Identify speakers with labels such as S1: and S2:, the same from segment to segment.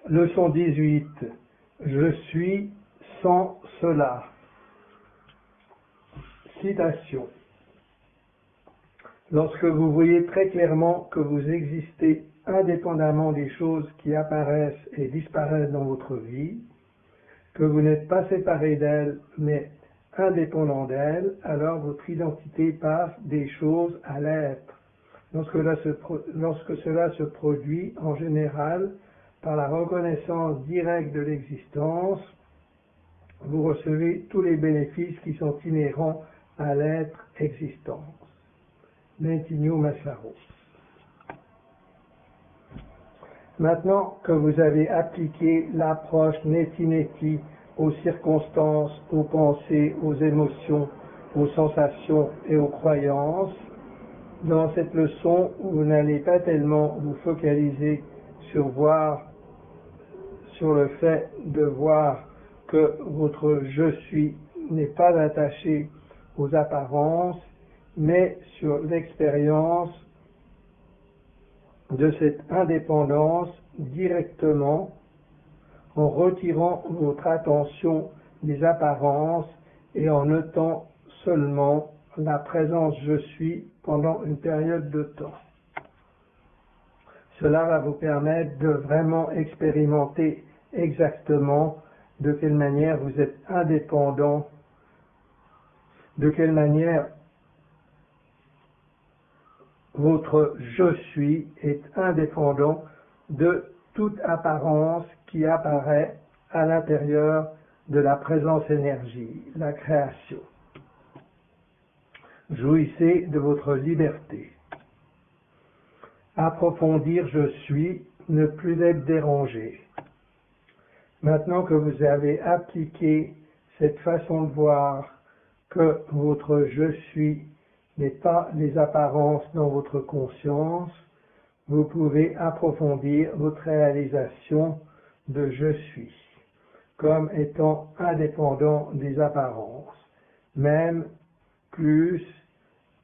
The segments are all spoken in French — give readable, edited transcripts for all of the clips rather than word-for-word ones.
S1: Leçon 18. Je suis sans cela. Citation. Lorsque vous voyez très clairement que vous existez indépendamment des choses qui apparaissent et disparaissent dans votre vie, que vous n'êtes pas séparé d'elles, mais indépendant d'elles, alors votre identité passe des choses à l'être. Lorsque cela se produit, en général, par la reconnaissance directe de l'existence, vous recevez tous les bénéfices qui sont inhérents à l'être existence. Bentinho Massaro. Maintenant que vous avez appliqué l'approche neti-neti aux circonstances, aux pensées, aux émotions, aux sensations et aux croyances, dans cette leçon, vous n'allez pas tellement vous focaliser sur le fait de voir que votre « je suis » n'est pas attaché aux apparences, mais sur l'expérience de cette indépendance directement en retirant votre attention des apparences et en notant seulement la présence « je suis » pendant une période de temps. Cela va vous permettre de vraiment expérimenter exactement de quelle manière vous êtes indépendant, de quelle manière votre « je suis » est indépendant de toute apparence qui apparaît à l'intérieur de la présence énergie, la création. Jouissez de votre liberté. Approfondir « je suis », ne plus être dérangé. Maintenant que vous avez appliqué cette façon de voir que votre « je suis » n'est pas les apparences dans votre conscience, vous pouvez approfondir votre réalisation de « je suis » comme étant indépendant des apparences, même plus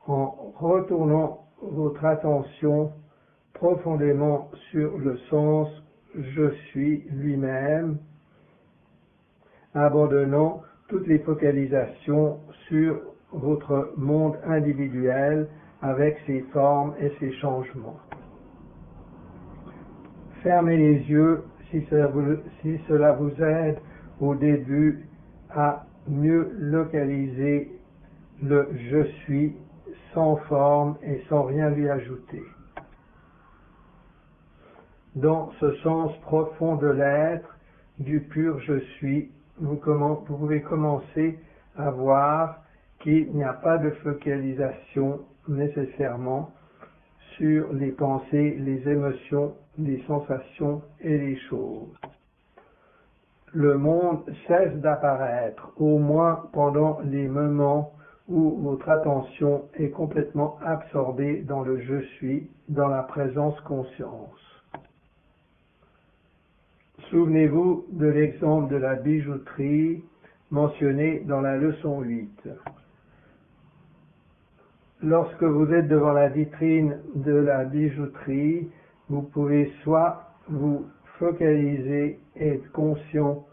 S1: en retournant votre attention profondément sur le sens « je suis » lui-même, abandonnant toutes les focalisations sur votre monde individuel avec ses formes et ses changements. Fermez les yeux si cela vous aide au début à mieux localiser le « je suis » sans forme et sans rien lui ajouter. Dans ce sens profond de l'être, du pur « je suis », vous pouvez commencer à voir qu'il n'y a pas de focalisation nécessairement sur les pensées, les émotions, les sensations et les choses. Le monde cesse d'apparaître, au moins pendant les moments où votre attention est complètement absorbée dans le « je suis », dans la présence conscience. Souvenez-vous de l'exemple de la bijouterie mentionné dans la leçon 8. Lorsque vous êtes devant la vitrine de la bijouterie, vous pouvez soit vous focaliser et être conscient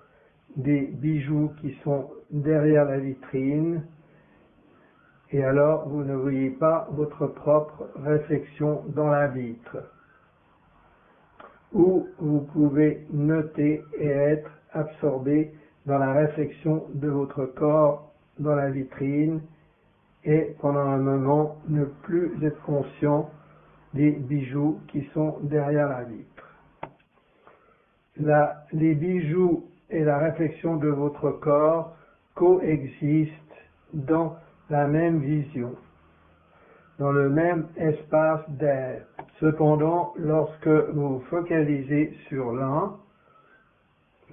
S1: des bijoux qui sont derrière la vitrine, et alors vous ne voyez pas votre propre réflexion dans la vitre. Ou vous pouvez noter et être absorbé dans la réflexion de votre corps dans la vitrine et pendant un moment ne plus être conscient des bijoux qui sont derrière la vitre. Les bijoux et la réflexion de votre corps coexistent dans la même vision, dans le même espace d'air. Cependant, lorsque vous vous focalisez sur l'un,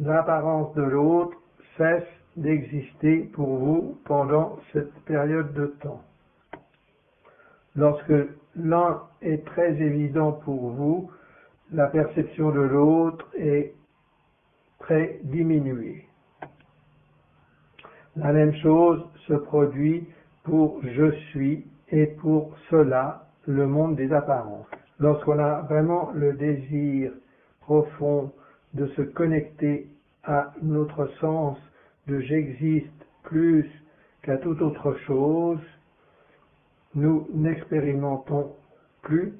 S1: l'apparence de l'autre cesse d'exister pour vous pendant cette période de temps. Lorsque l'un est très évident pour vous, la perception de l'autre est très diminuée. La même chose se produit pour « je suis » et pour cela, le monde des apparences. Lorsqu'on a vraiment le désir profond de se connecter à notre sens de j'existe plus qu'à toute autre chose, nous n'expérimentons plus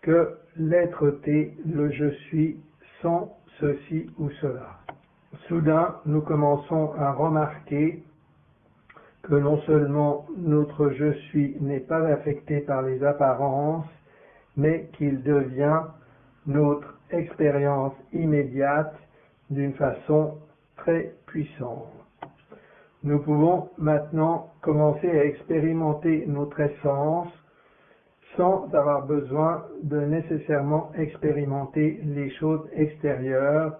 S1: que l'être-té, le je suis, sans ceci ou cela. Soudain, nous commençons à remarquer que non seulement notre je suis n'est pas affecté par les apparences, mais qu'il devient notre expérience immédiate d'une façon très puissante. Nous pouvons maintenant commencer à expérimenter notre essence sans avoir besoin de nécessairement expérimenter les choses extérieures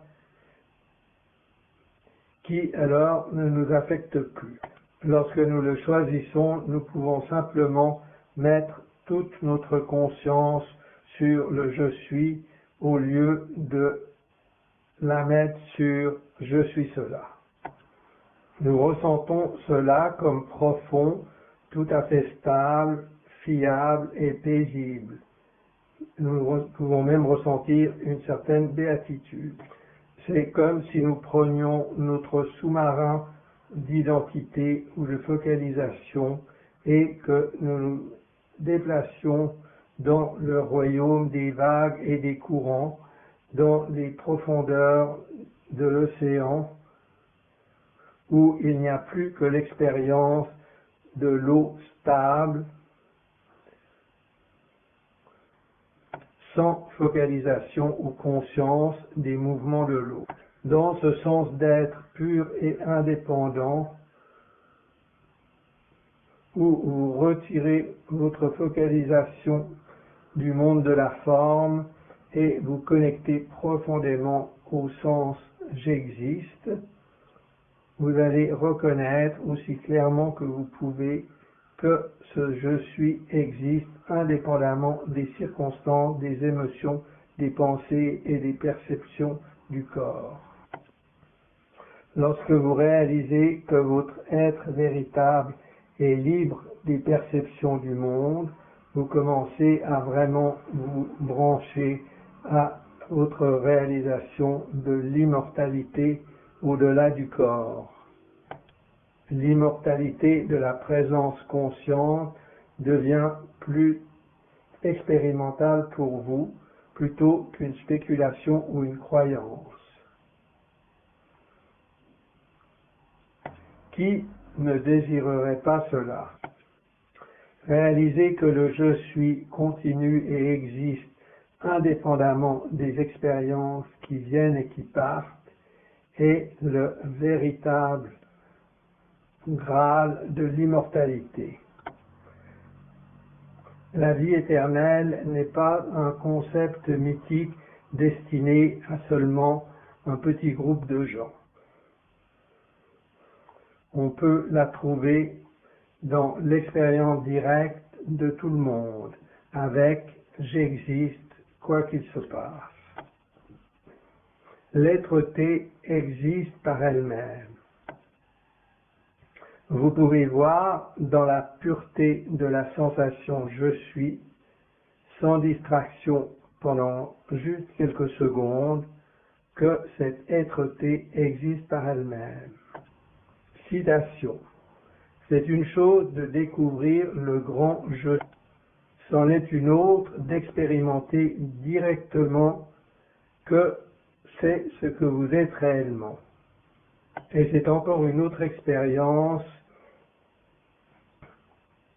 S1: qui alors ne nous affectent plus. Lorsque nous le choisissons, nous pouvons simplement mettre toute notre conscience sur le je suis au lieu de la mettre sur je suis cela. Nous ressentons cela comme profond, tout à fait stable, fiable et paisible. Nous pouvons même ressentir une certaine béatitude. C'est comme si nous prenions notre sous-marin d'identité ou de focalisation et que nous nous déplacions dans le royaume des vagues et des courants, dans les profondeurs de l'océan, où il n'y a plus que l'expérience de l'eau stable, sans focalisation ou conscience des mouvements de l'eau. Dans ce sens d'être pur et indépendant, où vous retirez votre focalisation du monde de la forme et vous connectez profondément au sens j'existe, vous allez reconnaître aussi clairement que vous pouvez que ce je suis existe indépendamment des circonstances, des émotions, des pensées et des perceptions du corps. Lorsque vous réalisez que votre être véritable est libre des perceptions du monde, vous commencez à vraiment vous brancher à votre réalisation de l'immortalité au-delà du corps. L'immortalité de la présence consciente devient plus expérimentale pour vous plutôt qu'une spéculation ou une croyance. Qui ne désirerait pas cela? Réalisez que le je suis continue et existe indépendamment des expériences qui viennent et qui partent est le véritable Graal de l'immortalité. La vie éternelle n'est pas un concept mythique destiné à seulement un petit groupe de gens. On peut la trouver dans l'expérience directe de tout le monde, avec j'existe, quoi qu'il se passe. L'être-té existe par elle-même. Vous pouvez voir dans la pureté de la sensation je suis, sans distraction pendant juste quelques secondes, que cette être-té existe par elle-même. Citation. C'est une chose de découvrir le grand je. C'en est une autre d'expérimenter directement que c'est ce que vous êtes réellement. Et c'est encore une autre expérience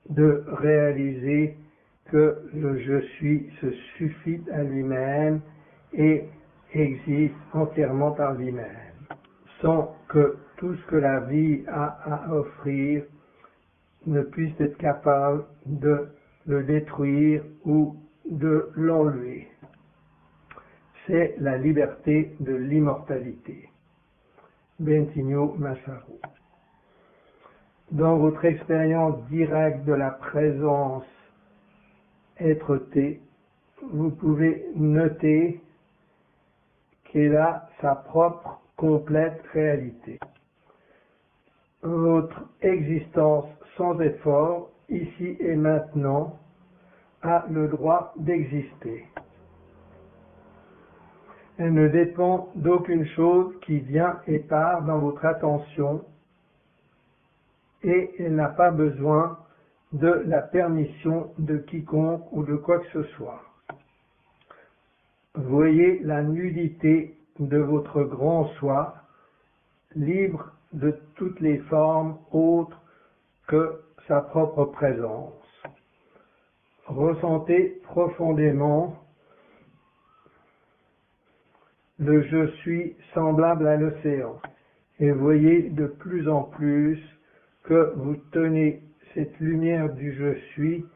S1: de réaliser que le je suis se suffit à lui-même et existe entièrement par lui-même, sans que tout ce que la vie a à offrir ne puisse être capable de le détruire ou de l'enlever. C'est la liberté de l'immortalité. Bentinho Masaru. Dans votre expérience directe de la présence être-té, vous pouvez noter qu'elle a sa propre complète réalité. Votre existence sans effort, ici et maintenant, a le droit d'exister. Elle ne dépend d'aucune chose qui vient et part dans votre attention et elle n'a pas besoin de la permission de quiconque ou de quoi que ce soit. Voyez la nudité de votre grand soi, libre de toutes les formes autres que sa propre présence. Ressentez profondément le je suis semblable à l'océan et voyez de plus en plus que vous tenez cette lumière du je suis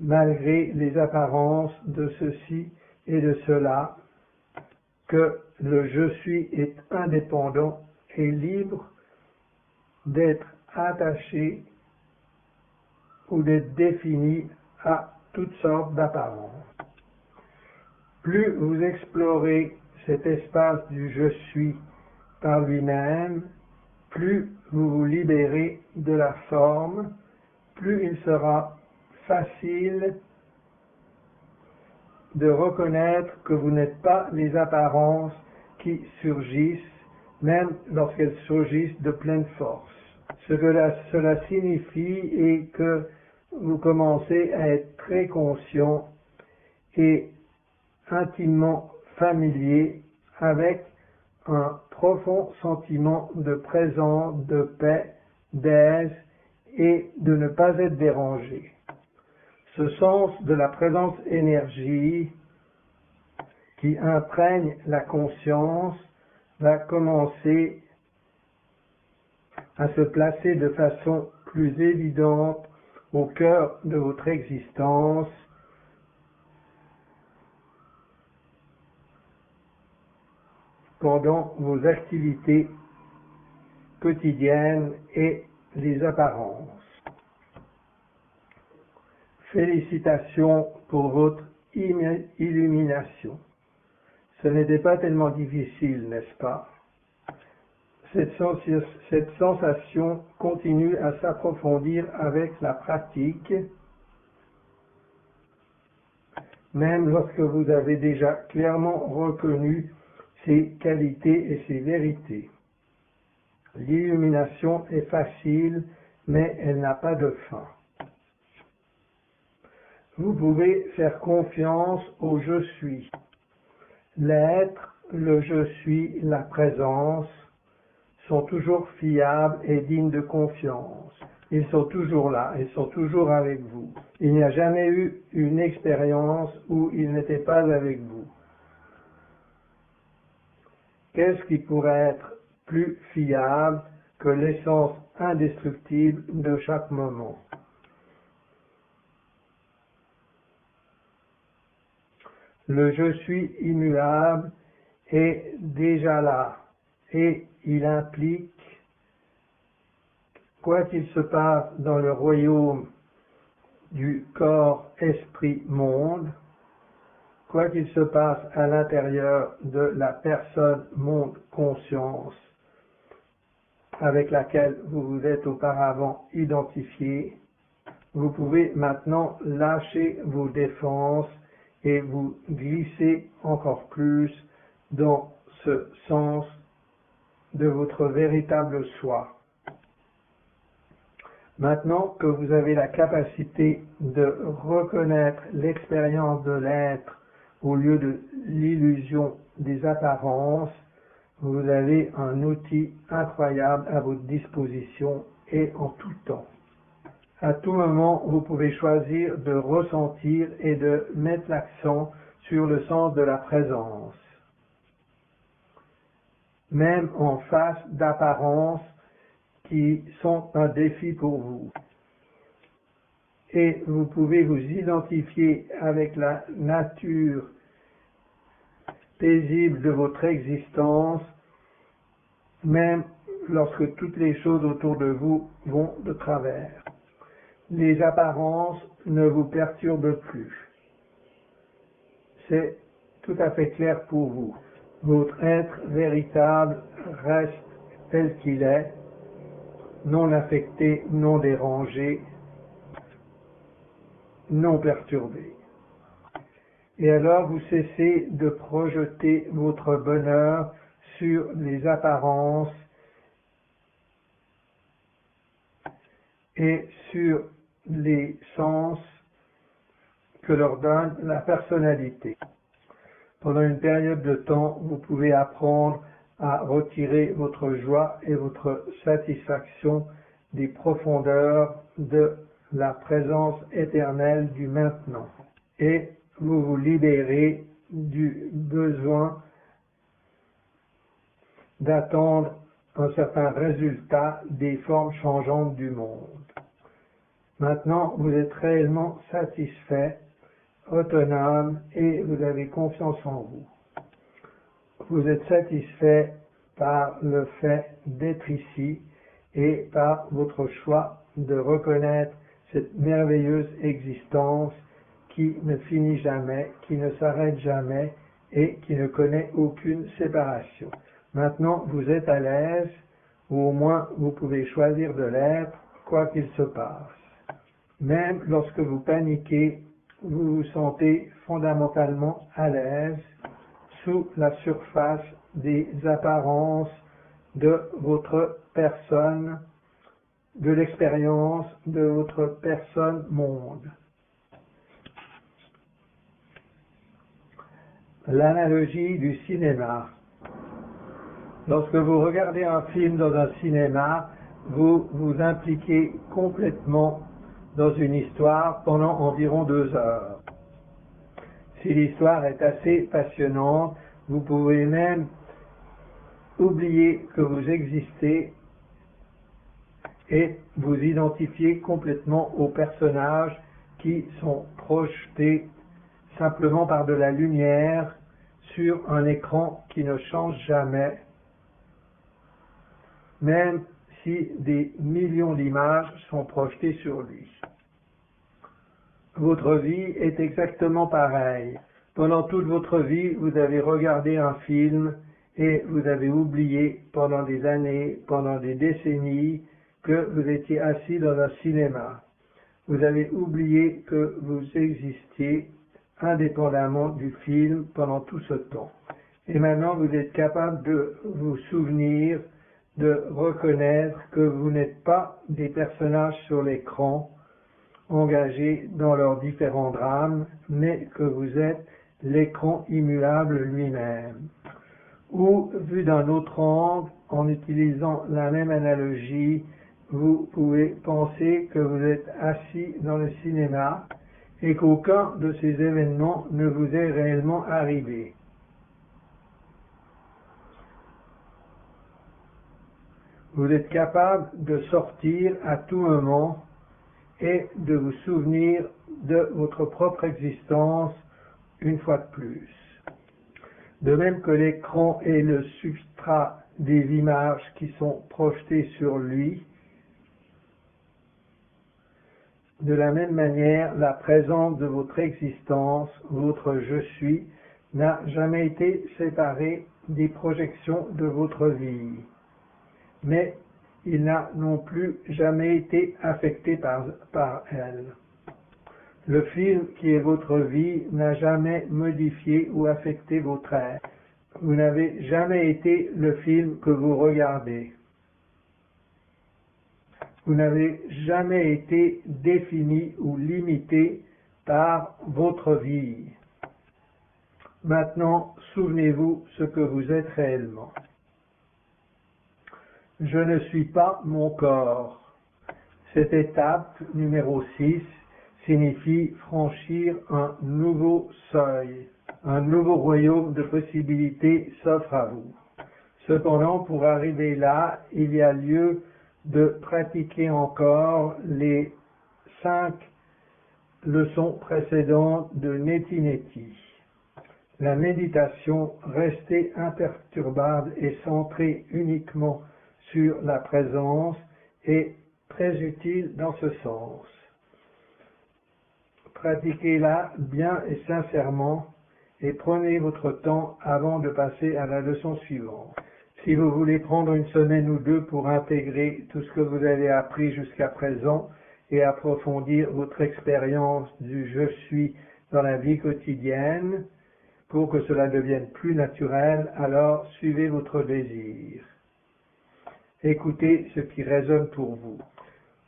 S1: malgré les apparences de ceci et de cela, que le je suis est indépendant et libre d'être attaché ou d'être défini à toutes sortes d'apparences. Plus vous explorez cet espace du je suis par lui-même, plus vous vous libérez de la forme, plus il sera facile de reconnaître que vous n'êtes pas les apparences qui surgissent, même lorsqu'elles surgissent de pleine force. Ce que cela signifie est que vous commencez à être très conscient et intimement familier avec un profond sentiment de présence, de paix, d'aise et de ne pas être dérangé. Ce sens de la présence énergie qui imprègne la conscience va commencer à se placer de façon plus évidente au cœur de votre existence, pendant vos activités quotidiennes et les apparences. Félicitations pour votre illumination. Ce n'était pas tellement difficile, n'est-ce pas? Cette sensation continue à s'approfondir avec la pratique, même lorsque vous avez déjà clairement reconnu ses qualités et ses vérités. L'illumination est facile, mais elle n'a pas de fin. Vous pouvez faire confiance au je suis. L'être, le je suis, la présence sont toujours fiables et dignes de confiance. Ils sont toujours là, ils sont toujours avec vous. Il n'y a jamais eu une expérience où ils n'étaient pas avec vous. Qu'est-ce qui pourrait être plus fiable que l'essence indestructible de chaque moment? Le je suis immuable est déjà là et il implique, quoi qu'il se passe dans le royaume du corps, esprit, monde, quoi qu'il se passe à l'intérieur de la personne, monde, conscience, avec laquelle vous vous êtes auparavant identifié, vous pouvez maintenant lâcher vos défenses et vous glisser encore plus dans ce sens de votre véritable soi. Maintenant que vous avez la capacité de reconnaître l'expérience de l'être au lieu de l'illusion des apparences, vous avez un outil incroyable à votre disposition et en tout temps. À tout moment, vous pouvez choisir de ressentir et de mettre l'accent sur le sens de la présence. Même en face d'apparences qui sont un défi pour vous. Et vous pouvez vous identifier avec la nature paisible de votre existence, même lorsque toutes les choses autour de vous vont de travers. Les apparences ne vous perturbent plus. C'est tout à fait clair pour vous. Votre être véritable reste tel qu'il est, non affecté, non dérangé, non perturbé. Et alors vous cessez de projeter votre bonheur sur les apparences et sur les sens que leur donne la personnalité. Pendant une période de temps, vous pouvez apprendre à retirer votre joie et votre satisfaction des profondeurs de la présence éternelle du maintenant. Et vous vous libérez du besoin d'attendre un certain résultat des formes changeantes du monde. Maintenant, vous êtes réellement satisfait, autonome et vous avez confiance en vous. Vous êtes satisfait par le fait d'être ici et par votre choix de reconnaître cette merveilleuse existence qui ne finit jamais, qui ne s'arrête jamais et qui ne connaît aucune séparation. Maintenant, vous êtes à l'aise, ou au moins vous pouvez choisir de l'être, quoi qu'il se passe. Même lorsque vous paniquez, vous vous sentez fondamentalement à l'aise sous la surface des apparences de votre personne, de l'expérience de votre personne-monde. L'analogie du cinéma. Lorsque vous regardez un film dans un cinéma, vous vous impliquez complètement dans une histoire pendant environ 2 heures. Si l'histoire est assez passionnante, vous pouvez même oublier que vous existez et vous identifier complètement aux personnages qui sont projetés simplement par de la lumière sur un écran qui ne change jamais, même si des millions d'images sont projetées sur lui. Votre vie est exactement pareille. Pendant toute votre vie, vous avez regardé un film et vous avez oublié pendant des années, pendant des décennies, que vous étiez assis dans un cinéma. Vous avez oublié que vous existiez indépendamment du film pendant tout ce temps. Et maintenant, vous êtes capable de vous souvenir, de reconnaître que vous n'êtes pas des personnages sur l'écran, engagés dans leurs différents drames, mais que vous êtes l'écran immuable lui-même. Ou, vu d'un autre angle, en utilisant la même analogie, vous pouvez penser que vous êtes assis dans le cinéma et qu'aucun de ces événements ne vous est réellement arrivé. Vous êtes capable de sortir à tout moment et de vous souvenir de votre propre existence une fois de plus. De même que l'écran est le substrat des images qui sont projetées sur lui, de la même manière, la présence de votre existence, votre je suis, n'a jamais été séparée des projections de votre vie. Mais il n'a non plus jamais été affecté par elle. Le film qui est votre vie n'a jamais modifié ou affecté votre être. Vous n'avez jamais été le film que vous regardez. Vous n'avez jamais été défini ou limité par votre vie. Maintenant, souvenez-vous ce que vous êtes réellement. Je ne suis pas mon corps. Cette étape numéro 6 signifie franchir un nouveau seuil. Un nouveau royaume de possibilités s'offre à vous. Cependant, pour arriver là, il y a lieu de pratiquer encore les 5 leçons précédentes de Neti Neti. La méditation, restée imperturbable et centrée uniquement sur la présence, est très utile dans ce sens. Pratiquez-la bien et sincèrement et prenez votre temps avant de passer à la leçon suivante. Si vous voulez prendre une semaine ou 2 pour intégrer tout ce que vous avez appris jusqu'à présent et approfondir votre expérience du « je suis » dans la vie quotidienne. Pour que cela devienne plus naturel, alors suivez votre désir. Écoutez ce qui résonne pour vous.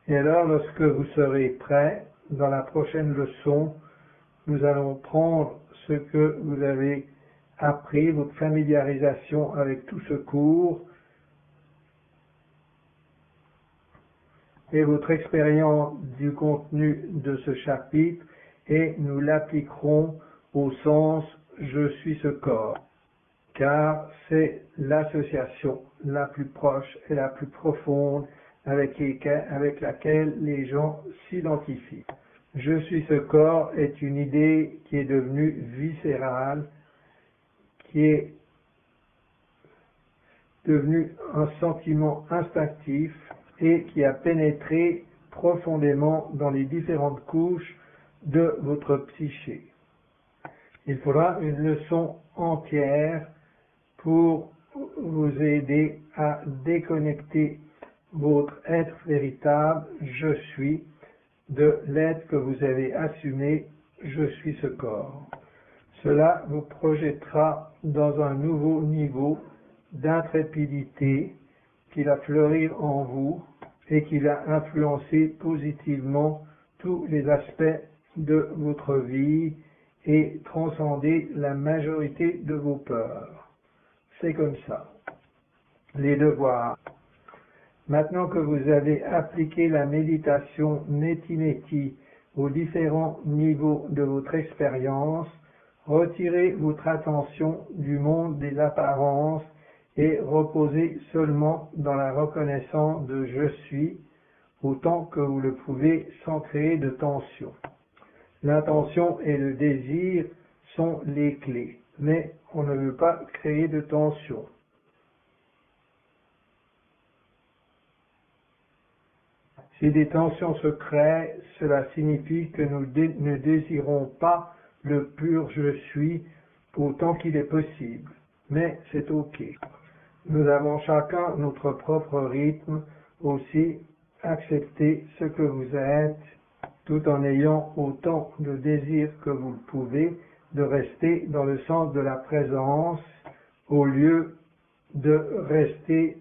S1: Et alors, lorsque vous serez prêt, dans la prochaine leçon, nous allons prendre ce que vous avez appris, votre familiarisation avec tout ce cours, et votre expérience du contenu de ce chapitre, et nous l'appliquerons au sens « je suis ce corps », car c'est l'association la plus proche et la plus profonde avec laquelle les gens s'identifient. « Je suis ce corps » est une idée qui est devenue viscérale, qui est devenue un sentiment instinctif et qui a pénétré profondément dans les différentes couches de votre psyché. Il faudra une leçon entière pour vous aider à déconnecter votre être véritable, je suis, de l'être que vous avez assumé, je suis ce corps. Cela vous projettera dans un nouveau niveau d'intrépidité qui va fleurir en vous et qui va influencer positivement tous les aspects de votre vie et transcender la majorité de vos peurs. C'est comme ça. Les devoirs. Maintenant que vous avez appliqué la méditation Neti-Neti aux différents niveaux de votre expérience, retirez votre attention du monde des apparences et reposez seulement dans la reconnaissance de « je suis » autant que vous le pouvez sans créer de tension. L'intention et le désir sont les clés, mais on ne veut pas créer de tension. Si des tensions se créent, cela signifie que nous ne désirons pas le pur « je suis » autant qu'il est possible, mais c'est ok. Nous avons chacun notre propre rythme, aussi acceptez ce que vous êtes, tout en ayant autant de désir que vous le pouvez, de rester dans le sens de la présence, au lieu de rester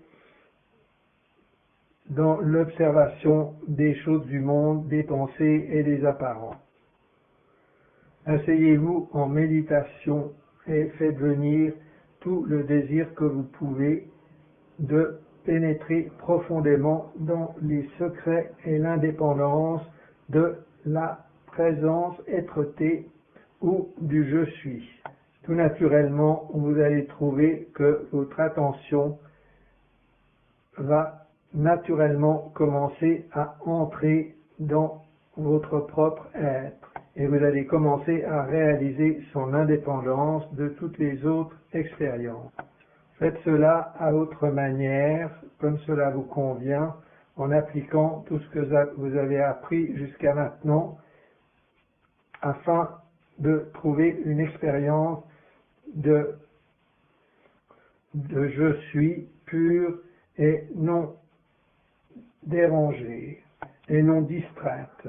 S1: dans l'observation des choses du monde, des pensées et des apparences. Asseyez-vous en méditation et faites venir tout le désir que vous pouvez de pénétrer profondément dans les secrets et l'indépendance de la présence, être-té ou du « je suis ». Tout naturellement, vous allez trouver que votre attention va naturellement commencer à entrer dans votre propre être et vous allez commencer à réaliser son indépendance de toutes les autres expériences. Faites cela à votre manière, comme cela vous convient, en appliquant tout ce que vous avez appris jusqu'à maintenant, afin de trouver une expérience de je suis pur et non dérangée et non distraite.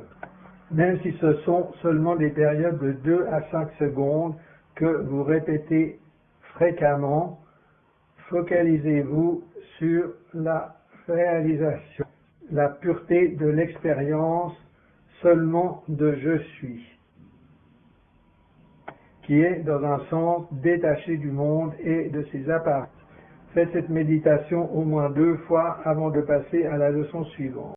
S1: Même si ce sont seulement des périodes de 2 à 5 secondes que vous répétez fréquemment, focalisez-vous sur la réalisation, la pureté de l'expérience seulement de « je suis », qui est dans un sens détaché du monde et de ses apparences. Faites cette méditation au moins 2 fois avant de passer à la leçon suivante.